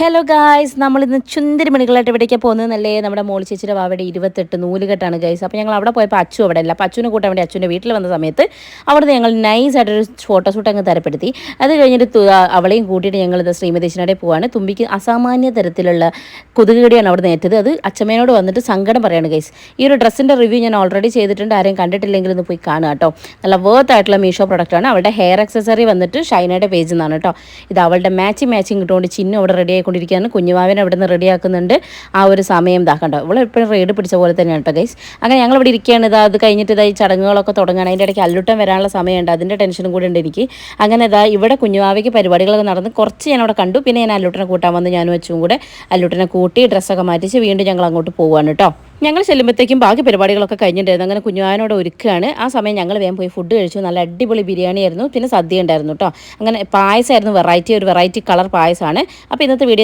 Hello guys, നമ്മളിന്ന് ചുന്തിരി മണികളായിട്ട് എവിടേക്കാണ് പോകുന്നതെന്നല്ലേ? നമ്മുടെ മോളി ചേച്ചിയുടെ വാവയുടെ 28 നൂലുകെട്ടാണ് ഗൈസ്. അപ്പോൾ ഞങ്ങൾ അവിടെ പോയപ്പോൾ അച്ചു അവിടെ അല്ല. അപ്പോൾ അച്ചുവിനെ കൂട്ടാൻ വേണ്ടി അച്ഛൻ്റെ വീട്ടിൽ വന്ന സമയത്ത് അവിടുന്ന് ഞങ്ങൾ നൈസായിട്ടൊരു ഫോട്ടോഷൂട്ട് അങ്ങ് തരപ്പെടുത്തി. അത് കഴിഞ്ഞിട്ട് അവളെയും കൂട്ടിയിട്ട് ഞങ്ങളിത് ശ്രീമതീശ്വരയുടെ പോവാണ്. തുമ്പിക്ക് അസാമാന്യ തരത്തിലുള്ള കൊതുകുകടിയാണ് അവിടെ നേറ്റത്. അത് അച്ഛമ്മേനോട് വന്നിട്ട് സങ്കടം പറയാണ് ഗൈസ്. ഈ ഒരു ഡ്രസ്സിൻ്റെ റിവ്യൂ ഞാൻ ഓൾറെഡി ചെയ്തിട്ടുണ്ട്. ആരെയും കണ്ടിട്ടില്ലെങ്കിൽ ഒന്ന് പോയി കാണുക കേട്ടോ. നല്ല വർത്ത് ആയിട്ടുള്ള മീഷോ പ്രൊഡക്റ്റാണ്. അവളുടെ ഹെയർ ആക്സസറി വന്നിട്ട് ഷൈനയുടെ പേജിൽ നിന്നാണ് കേട്ടോ. ഇത് അവളുടെ മാച്ചിങ് ഇട്ടുകൊണ്ട് ചിന്നു അവിടെ റെഡി കൊണ്ടിരിക്കുകയാണ്. കുഞ്ഞുമാവിനെ അവിടെ നിന്ന് റെഡിയാക്കുന്നുണ്ട്. ആ ഒരു സമയം ഇതാക്കണ്ടോ, ഇവിടെ എപ്പോഴും റെയ്ഡ് പിടിച്ച പോലെ തന്നെയാണ് കേട്ടോ ഗൈസ്. അങ്ങനെ ഞങ്ങൾ ഇവിടെ ഇരിക്കുകയാണ്. അത് കഴിഞ്ഞിട്ട് ഈ ചടങ്ങുകളൊക്കെ തുടങ്ങുകയാണ്. അതിൻ്റെ ഇടയ്ക്ക് അല്ലുട്ടം വരാനുള്ള സമയമുണ്ട്. അതിൻ്റെ ടെൻഷനും കൂടി ഉണ്ട് എനിക്ക്. അങ്ങനെ ഇവിടെ കുഞ്ഞുമാവയ്ക്ക് പരിപാടികളൊക്കെ നടന്ന് കുറച്ച് ഞാൻ അവിടെ കണ്ടു. പിന്നെ ഞാൻ അല്ലുട്ടനെ കൂട്ടാൻ വന്ന് ഞാനും വെച്ചും കൂടെ അല്ലുട്ടനെ കൂട്ടി ഡ്രസ്സൊക്കെ മാറ്റിച്ച് വീണ്ടും ഞങ്ങൾ അങ്ങോട്ട് പോവുകയാണ് കേട്ടോ. ഞങ്ങൾ ചെല്ലുമ്പോഴത്തേക്കും ബാക്കി പരിപാടികളൊക്കെ കഴിഞ്ഞിട്ടുണ്ടായിരുന്നു. അങ്ങനെ കുഞ്ഞുമാവനോട് ഒരുക്കുകയാണ്. ആ സമയം ഞങ്ങൾ വേഗം പോയി ഫുഡ് കഴിച്ചു. നല്ല അടിപൊളി ബിരിയാണി ആയിരുന്നു. പിന്നെ സദ്യ ഉണ്ടായിരുന്നു കേട്ടോ. അങ്ങനെ പായസമായിരുന്നു, ഒരു വെറൈറ്റി കളർ പായസമാണ്. അപ്പോൾ ഇന്നത്തെ വീഡിയോ